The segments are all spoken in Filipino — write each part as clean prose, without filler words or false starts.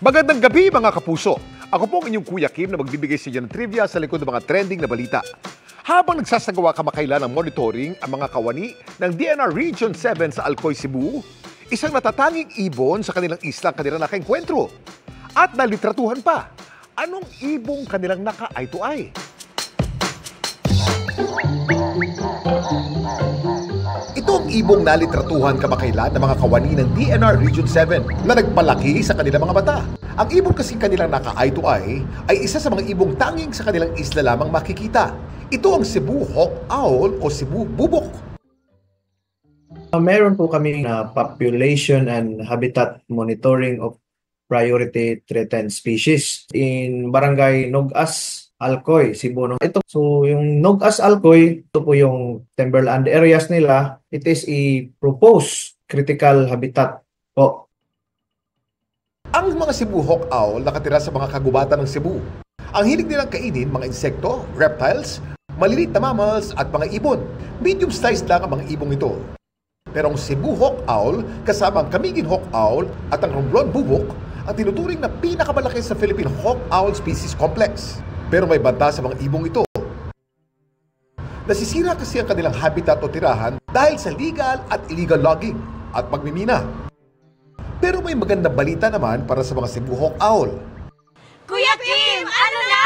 Magandang gabi mga kapuso. Ako po ang inyong Kuya Kim na magbibigay sa inyo ng trivia sa likod ng mga trending na balita. Habang nagsasagawa kamakailan ng monitoring ang mga kawani ng DNR Region 7 sa Alcoy, Cebu, isang natatanging ibon sa kanilang isla ang kanilang nakaengkwentro. At nalitratuhan pa, anong ibong kanilang naka-eye to eye? Ito ang ibong nalitratuhan kamakailan ng mga kawani ng DNR Region 7 na nagpalaki sa kanilang mga mata. Ang ibong kasing kanilang naka-eye to eye ay isa sa mga ibong tanging sa kanilang isla lamang makikita. Ito ang Cebu Hawk Owl o Cebu Bubok. Meron po kami na population and habitat monitoring of priority threatened species in Barangay Nogas, Alcoy, Cebu. So yung Nogas, Alcoy, ito po yung timberland areas nila. It is a proposed critical habitat po. Ang mga Cebu Hawk Owl nakatira sa mga kagubatan ng Cebu. Ang hilig nilang kainin mga insekto, reptiles, maliliit na mammals at mga ibon. Medium-sized lang ang mga ibong ito. Pero ang Cebu Hawk Owl kasama ang Camiguin Hawk Owl at ang Romblon Bubok ang tinuturing na pinakamalaki sa Philippine Hawk Owl Species Complex. Pero may banta sa mga ibong ito. Nasisira kasi ang kanilang habitat o tirahan dahil sa legal at illegal logging at pagmimina. Pero may magandang balita naman para sa mga Cebu Hawk Owl. Kuya Kim, ano na?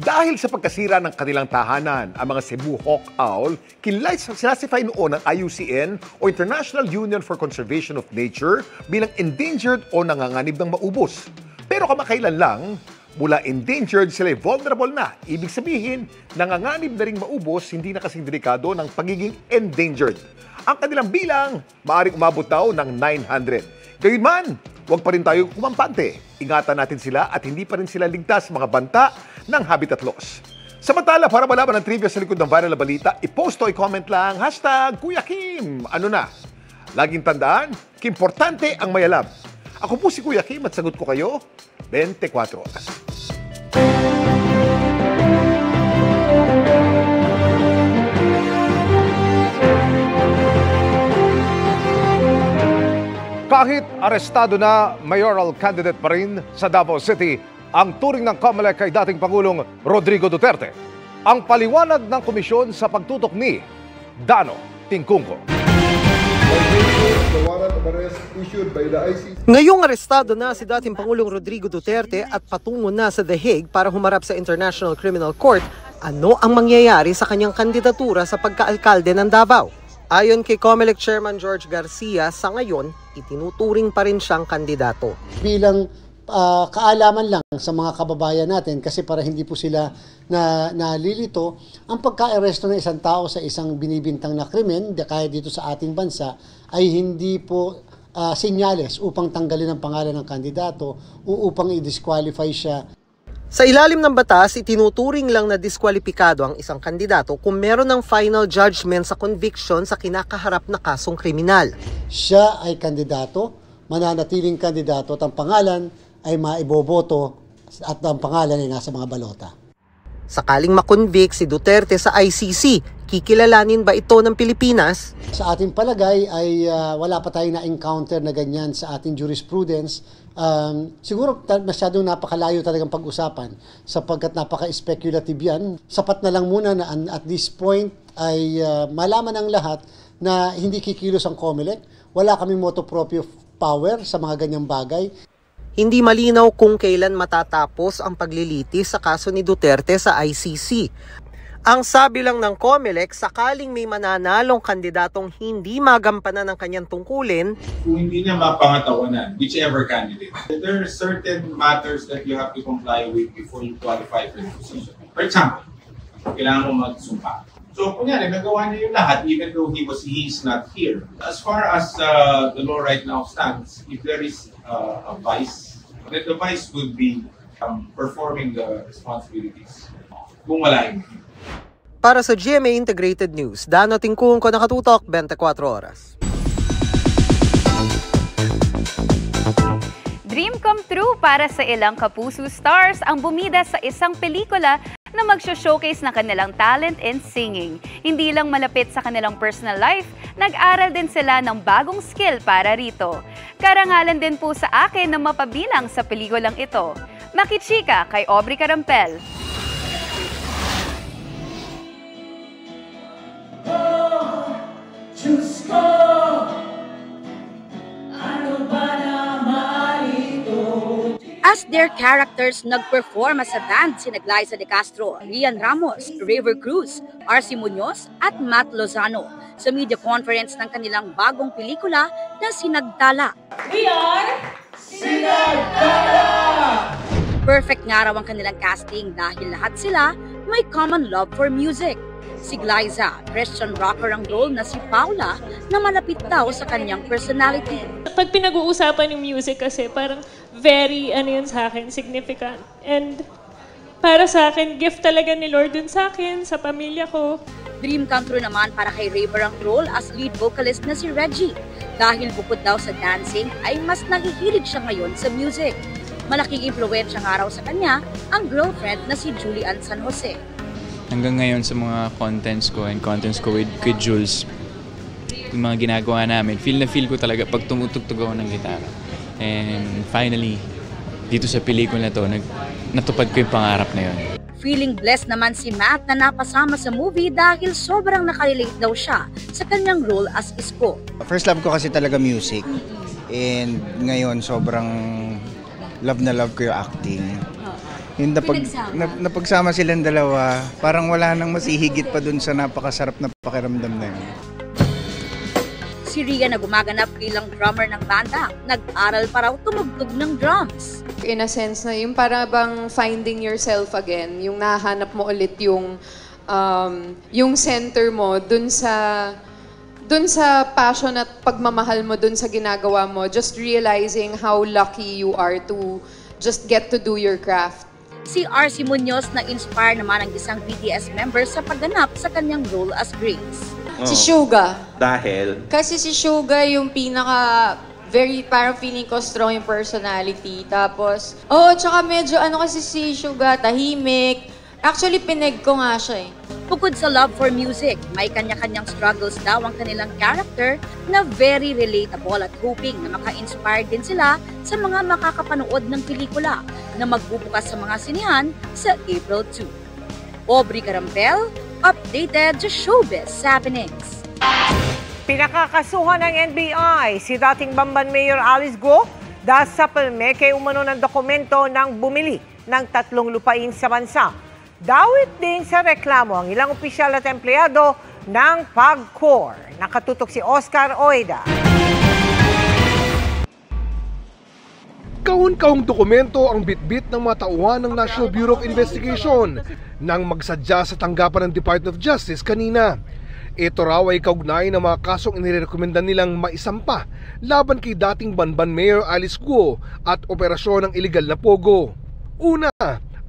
Dahil sa pagkasira ng kanilang tahanan, ang mga Cebu Hawk Owl kinlasify noon ng IUCN o International Union for Conservation of Nature bilang endangered o nanganganib ng maubos. Pero kamakailan lang, mula endangered sila vulnerable na. Ibig sabihin, nanganganib na ring maubos, hindi na kasing delikado ng pagiging endangered. Ang kanilang bilang, maaaring umabot daw ng 900. Gayunman, huwag pa rin tayo kumampante. Ingatan natin sila at hindi pa rin sila ligtas sa mga banta ng habitat loss. Samantala, para malaman ang trivia sa likod ng viral na balita, i-post o i-comment lang, #Kuya Kim. Ano na? Laging tandaan, importante ang may alam. Ako po si Kuya Kim at sagot ko kayo 24 oras. Kahit arestado na, mayoral candidate pa rin sa Davao City, ang turing ng COMELEC kay dating Pangulong Rodrigo Duterte. Ang paliwanag ng komisyon sa pagtutok ni Dano Tingkungko. Ngayong arestado na si dating Pangulong Rodrigo Duterte at patungo na sa The Hague para humarap sa International Criminal Court, ano ang mangyayari sa kanyang kandidatura sa pagkaalkalde ng Davao? Ayon kay COMELEC Chairman George Garcia, sa ngayon, itinuturing pa rin siyang kandidato. Bilang kaalaman lang sa mga kababayan natin kasi para hindi po sila nalilito, ang pagka-aresto ng isang tao sa isang binibintang na krimen, kaya dito sa ating bansa, ay hindi po senyales upang tanggalin ang pangalan ng kandidato o upang i-disqualify siya. Sa ilalim ng batas, itinuturing lang na diskwalipikado ang isang kandidato kung meron ng final judgment sa conviction sa kinakaharap na kasong kriminal. Siya ay kandidato, mananatiling kandidato at ang pangalan ay maiboboto at ang pangalan ay nasa mga balota. Sakaling makonvict si Duterte sa ICC, kikilalanin ba ito ng Pilipinas? Sa ating palagay ay wala pa tayong na-encounter na ganyan sa ating jurisprudence. Siguro masyadong napakalayo talagang pag-usapan sapagkat napaka-speculative yan. Sapat na lang muna na at this point ay malaman ng lahat na hindi kikilos ang COMELEC. Wala kaming motu proprio power sa mga ganyang bagay. Hindi malinaw kung kailan matatapos ang paglilitis sa kaso ni Duterte sa ICC. Ang sabi lang ng COMELEC, sakaling may mananalong kandidatong hindi magampanan ng kanyang tungkulin, kung hindi niya mapangatawanan, whichever candidate, there are certain matters that you have to comply with before you qualify for the position. For example, kailangan mo magsumpa. So, kunyari, nagawa niya yung lahat even though he is not here. As far as the law right now stands, if there is a vice, then the vice would be performing the responsibilities. Kung wala yun. Para sa GMA Integrated News, Dano Tingkungko, nakatutok 24 oras. Dream come true para sa ilang kapuso stars ang bumida sa isang pelikula na magsho-showcase ng kanilang talent in singing. Hindi lang malapit sa kanilang personal life, nag-aral din sila ng bagong skill para rito. Karangalan din po sa akin na mapabilang sa pelikulang ito. Makichika kay Aubrey Carampel. As their characters, nag-perform as a band sina Glyza De Castro, Rian Ramos, River Cruz, RC Munoz at Matt Lozano sa media conference ng kanilang bagong pelikula na Sinagtala. We are Sinagtala! Perfect nga raw ang kanilang casting dahil lahat sila may common love for music. Si Glyza, Christian rocker ang role na si Paula na malapit daw sa kanyang personality. Pag pinag-uusapan yung music kasi parang very, yun sa akin, significant. And para sa akin, gift talaga ni Lord dun sa akin, sa pamilya ko. Dream come true naman para kay River ang role as lead vocalist na si Reggie. Dahil bukod daw sa dancing, ay mas nahihilig siya ngayon sa music. Malaking impluwensya nga raw sa kanya ang girlfriend na si Julian San Jose. Hanggang ngayon sa mga contents ko with Jules, yung mga ginagawa namin, feel ko talaga pag tumutugtog ako ng gitara. And finally, dito sa pelikula na to, natupad ko yung pangarap na yun. Feeling blessed naman si Matt na napasama sa movie dahil sobrang nakarelate daw siya sa kanyang role as Isko. First love ko kasi talaga music. And ngayon sobrang love na love ko yung acting. Yung napagsama silang dalawa, parang wala nang masihigit pa dun sa napakasarap na pakiramdam na yun. Si Ria na gumaganap bilang drummer ng banda, nag-aral pa raw tumugtog ng drums. In a sense na yung para bang finding yourself again, yung nahanap mo ulit yung center mo dun sa passion at pagmamahal mo dun sa ginagawa mo, just realizing how lucky you are to just get to do your craft. Si RC Munoz na inspire naman ang isang BTS member sa pagganap sa kanyang role as Grace. Si Suga. Dahil? Kasi si Suga yung pinaka parang feeling ko strong yung personality. Tapos, tsaka medyo kasi si Suga, tahimik. Actually, pineg ko nga siya eh. Bukod sa love for music, may kanya-kanyang struggles daw ang kanilang character na very relatable at hoping na maka-inspire din sila sa mga makakapanood ng pelikula na magbubukas sa mga sinihan sa April 2. Aubrey Carampel, updated sa Showbiz Happenings. Pinakakasuhan ng NBI si dating Bamban Mayor Alice Guo dahil sa palmeke umano ng dokumento ng bumili ng 3 lupain sa bansa. Dawit din sa reklamo ang ilang opisyal at empleyado ng PAGCOR. Nakatutok si Oscar Oida. Kahon-kahong dokumento ang bitbit ng mga tauhan ng National Bureau of Investigation nang magsadya sa tanggapan ng Department of Justice kanina. Ito raw ay kaugnay ng mga kasong inirekomenda nilang maisampa laban kay dating Bamban Mayor Alice Guo at operasyon ng iligal na pogo. Una,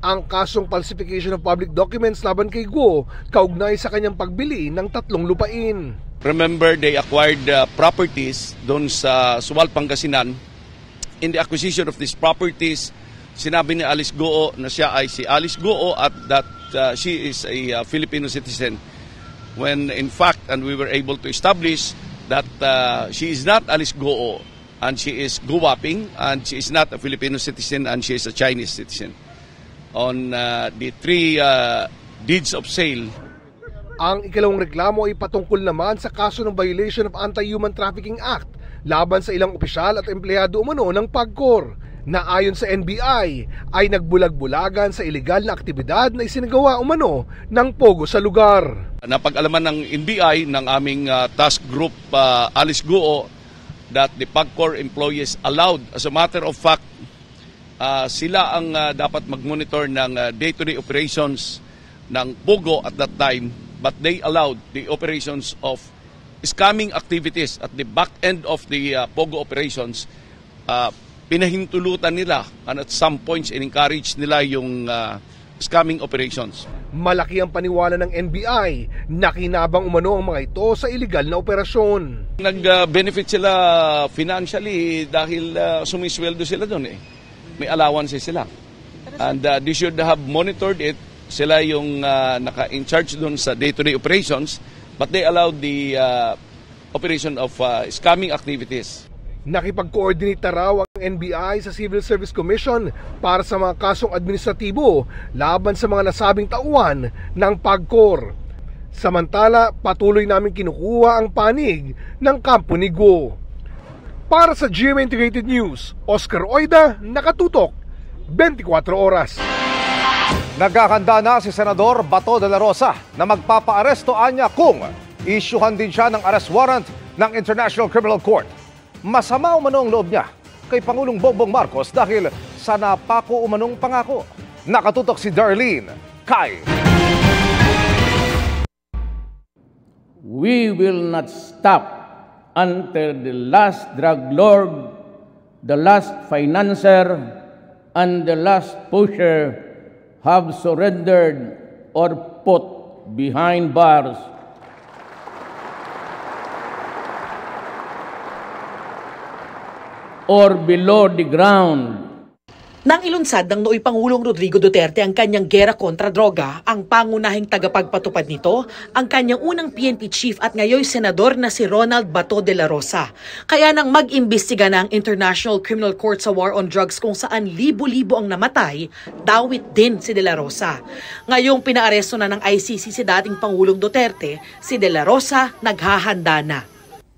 ang kasong falsification of public documents laban kay Guo kaugnay sa kanyang pagbili ng 3 lupain. Remember, they acquired properties doon sa Suwal, Pangasinan. In the acquisition of these properties, sinabi ni Alice Guo na siya ay si Alice Guo at that she is a Filipino citizen. When in fact, and we were able to establish that she is not Alice Guo and she is Guwaping and she is not a Filipino citizen and she is a Chinese citizen. On the 3 deeds of sale. Ang ikalawang reklamo ay patungkol naman sa kaso ng violation of Anti-Human Trafficking Act laban sa ilang opisyal at empleyado umano ng PAGCOR na ayon sa NBI ay nagbulag-bulagan sa ilegal na aktibidad na isinagawa umano ng pogo sa lugar. Napag-alaman ng NBI ng aming task group Alice Guo that the PAGCOR employees allowed, as a matter of fact, sila ang dapat mag-monitor ng day-to-day operations ng pogo at that time, but they allowed the operations of scamming activities at the back end of the pogo operations. Pinahintulutan nila and at some points in-encourage nila yung scamming operations. Malaki ang paniwala ng NBI na kinabang umano ang mga ito sa illegal na operasyon. Nag-benefit sila financially dahil sumisweldo sila doon eh. May allowances sila. And they should have monitored it sila yung naka-in charge doon sa day-to-day operations, but they allowed the operation of scamming activities. Nakipag-coordinate na raw ang NBI sa Civil Service Commission para sa mga kasong administratibo laban sa mga nasabing tauhan ng PAGCOR. Samantala, patuloy namin kinukuha ang panig ng kampo ni Guo. Para sa GMA Integrated News, Oscar Oida, nakatutok, 24 oras. Nagkakanda na si Senador Bato de la Rosa na magpapaaresto anya kung isyuhan din siya ng arrest warrant ng International Criminal Court. Masama umano ang loob niya kay Pangulong Bongbong Marcos dahil sa napako umanong pangako. Nakatutok si Darlene Kai. We will not stop until the last drug lord, the last financier, and the last pusher have surrendered or put behind bars. Or below the ground. Nang ilunsad ng nooy Pangulong Rodrigo Duterte ang kanyang gera kontra droga, ang pangunahing tagapagpatupad nito, ang kanyang unang PNP chief at ngayon senador na si Ronald Bato de la Rosa. Kaya nang mag-imbestiga na ang International Criminal Court sa War on Drugs kung saan libo-libo ang namatay, dawit din si de la Rosa. Ngayong pinaaresto na ng ICC si dating Pangulong Duterte, si de la Rosa naghahanda na.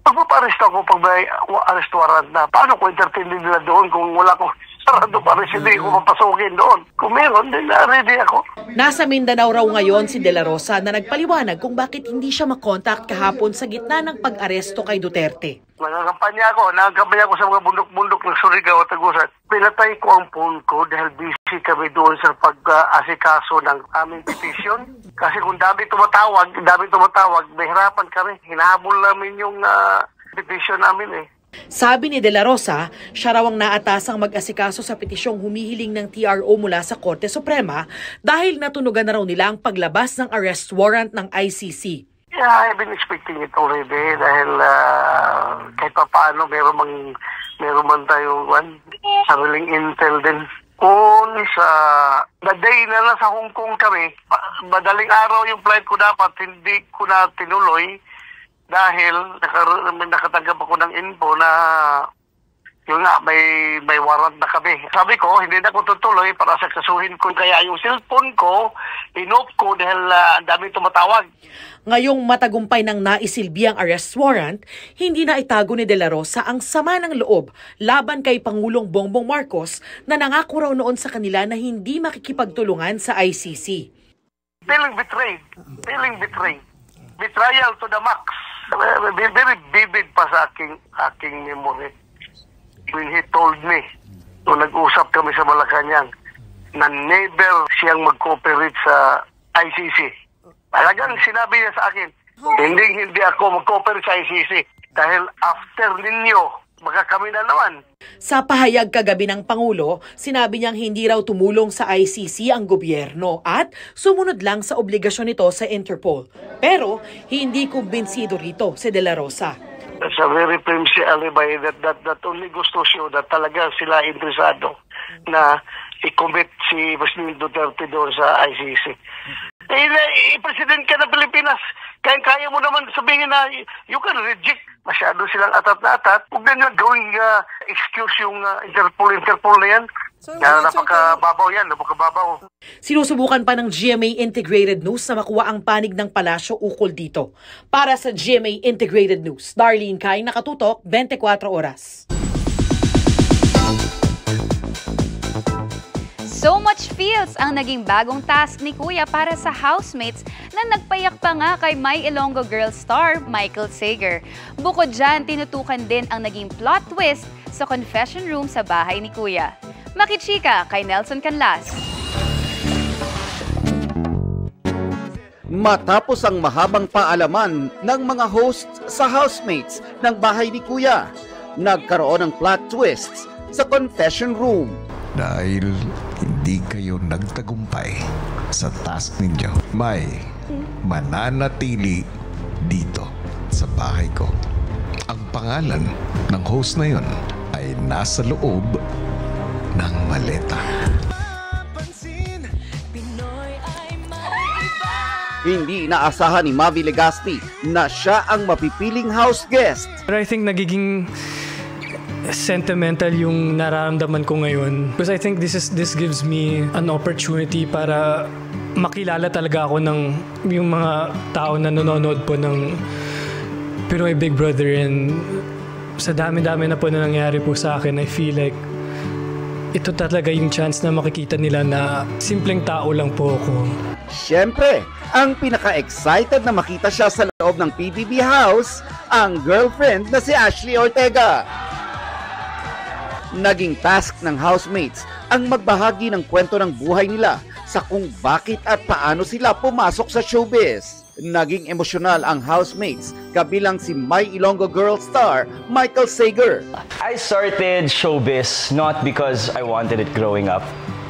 Pagpaparesto ako pag may arrest warrant na, paano ko entertain nila doon kung wala ko sarado pa rin hindi ko mapasukin doon? Kung meron, din ready ako. Nasa Mindanao raw ngayon si De La Rosa na nagpaliwanag kung bakit hindi siya makontakt kahapon sa gitna ng pag-aresto kay Duterte. Nagkampanya ako sa mga bundok-bundok ng Surigao at Agusan. Pinatay ko ang phone ko dahil busy kami doon sa pag-asikaso ng aming petition. Kasi kung dami tumatawag, may hirapan kami. Hinahabol namin yung petition namin eh. Sabi ni De La Rosa, siya raw ang naatasang mag-asikaso sa petisyong humihiling ng TRO mula sa Korte Suprema dahil natunugan na raw nila ang paglabas ng arrest warrant ng ICC. Yeah, I've been expecting it already dahil kahit pa paano meron man tayong sariling intel din. Kung sa the day na nasa Hong Kong kami, madaling araw yung flight ko dapat, hindi ko na tinuloy dahil nakatanggap ako ng info na yun nga, may warrant na kami. Sabi ko, hindi na ko tutuloy para saksasuhin ko. Kaya yung cellphone ko, inop ko dahil ang dami tumatawag. Ngayong matagumpay ng naisilbi ang arrest warrant, hindi na itago ni De La Rosa ang sama ng loob laban kay Pangulong Bongbong Marcos na nangako raw noon sa kanila na hindi makikipagtulungan sa ICC. Feeling betrayed. Betrayal to the max. Very vivid pa sa aking memory. When he told me, nung nag-usap kami sa Malacanang, na never siyang mag-cooperate sa ICC. Talagang sinabi niya sa akin, hindi ako mag-cooperate sa ICC dahil after ninyo, baka kami na naman. Sa pahayag kagabi ng Pangulo, sinabi niyang hindi raw tumulong sa ICC ang gobyerno at sumunod lang sa obligasyon nito sa Interpol. Pero hindi kumbinsido rito si De La Rosa. That's a very flimsy alibi that only goes to show that talaga sila interesado na i-commit si President Duterte doon sa ICC. President ka ng Pilipinas, kaya mo naman sabihin na you can reject. Masyado silang atat na atat. Huwag na nyo gawing excuse yung Interpol na yan. Napakababaw yan, napakababaw. Sinusubukan pa ng GMA Integrated News na makuha ang panig ng palasyo ukol dito. Para sa GMA Integrated News, Darlene Kai, nakatutok, 24 oras. So much feels ang naging bagong task ni Kuya para sa housemates na nagpayak pa nga kay My Ilonggo Girl star Michael Sager. Bukod dyan, tinutukan din ang naging plot twist sa confession room sa bahay ni Kuya. Makichika kay Nelson Canlas. Matapos ang mahabang paalaman ng mga hosts sa housemates ng bahay ni Kuya, nagkaroon ng plot twists sa confession room. Dahil hindi kayo nagtagumpay sa task ninyo, may mananatili dito sa bahay ko. Ang pangalan ng host na yon ay nasa loob ng maleta. Hindi inaasahan ni Mavi Legazpi na siya ang mapipiling house guest. But I think nagiging sentimental yung nararamdaman ko ngayon. Because I think this gives me an opportunity para makilala talaga ako ng yung mga tao na nanonood po ng Pinoy Big Brother, and sa dami-dami na po na nangyari po sa akin, I feel like ito talaga yung chance na makikita nila na simpleng tao lang po ako. Siyempre, ang pinaka-excited na makita siya sa loob ng PBB house, ang girlfriend na si Ashley Ortega. Naging task ng housemates ang magbahagi ng kwento ng buhay nila sa kung bakit at paano sila pumasok sa showbiz. Naging emosyonal ang housemates, kabilang si My Ilonggo Girl star Michael Sager. I started showbiz not because I wanted it growing up.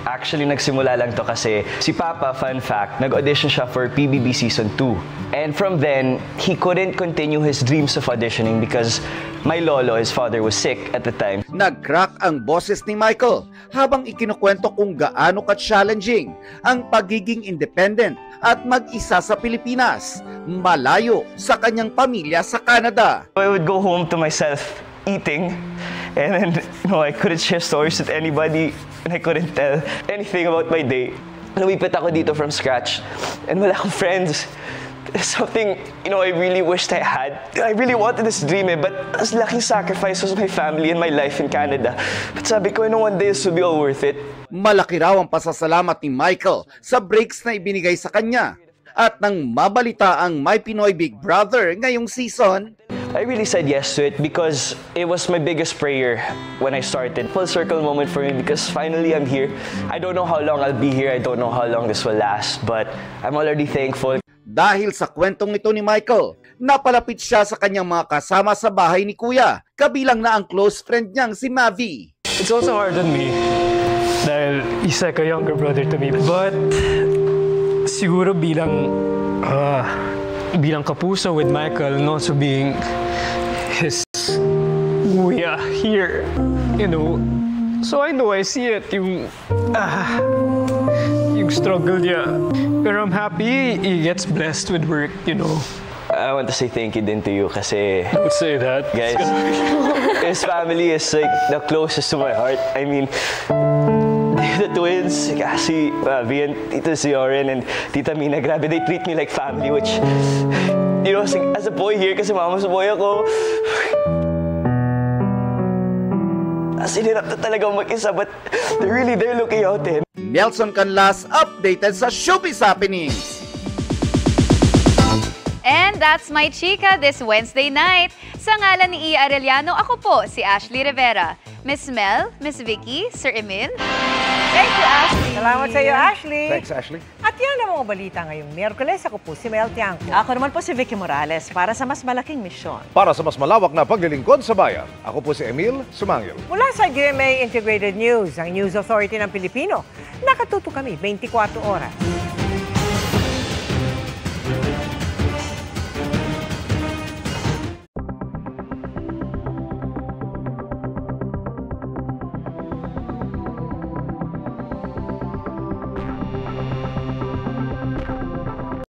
Actually, nagsimula lang to kasi si Papa, fun fact, nag-audition siya for PBB Season 2. And from then, he couldn't continue his dreams of auditioning because my lolo, his father, was sick at the time. Nag-crack ang boses ni Michael habang ikinukwento kung gaano ka-challenging ang pagiging independent at mag-isa sa Pilipinas, malayo sa kanyang pamilya sa Canada. I would go home to myself eating, and then I couldn't share stories with anybody, and I couldn't tell anything about my day. Lumipit ako dito from scratch, and wala akong friends. It's something, I really wished I had. I really wanted this dream, but as laking sacrifice was my family and my life in Canada. But sabi ko, one day this will be all worth it. Malaki raw ang pasasalamat ni Michael sa breaks na ibinigay sa kanya. At nang mabalita ang My Pinoy Big Brother ngayong season, I really said yes to it because it was my biggest prayer when I started. Full circle moment for me because finally I'm here. I don't know how long I'll be here. I don't know how long this will last, but I'm already thankful. Dahil sa kwentong ito ni Michael, napalapit siya sa kanyang mga kasama sa bahay ni Kuya, kabilang na ang close friend niyang si Mavi. It's also hard on me dahil he's like a younger brother to me. But siguro bilang kapuso with Michael and also being his kuya here, so I know I see it, yung struggle niya. Pero I'm happy he gets blessed with work, I want to say thank you din to you kasi... Don't say that. Guys, his family is like the closest to my heart. I mean, the twins, si Mavi and Tito Sioren and Tita Mina, grabe, they treat me like family, which, as a boy here, kasi mama sa boy ako, sinirap na talagang mag-isa, but they're really there looking out in. Nelson Canlas, updated sa Showbiz Happenings. And that's my chika this Wednesday night. Sa ngalan ni Ia Arellano, ako po si Ashley Rivera. Miss Mel, Miss Vicky, Sir Emil. Thank you, Ashley. Salamat sa iyo, Ashley. Thanks, Ashley. At yan ang mga balita ngayong Miyerkules. Ako po si Mel Tiangco. Ako naman po si Vicky Morales para sa mas malaking misyon. Para sa mas malawak na paglilingkod sa bayan, ako po si Emil Sumangil. Mula sa GMA Integrated News, ang News Authority ng Pilipino, nakatuto kami 24 oras.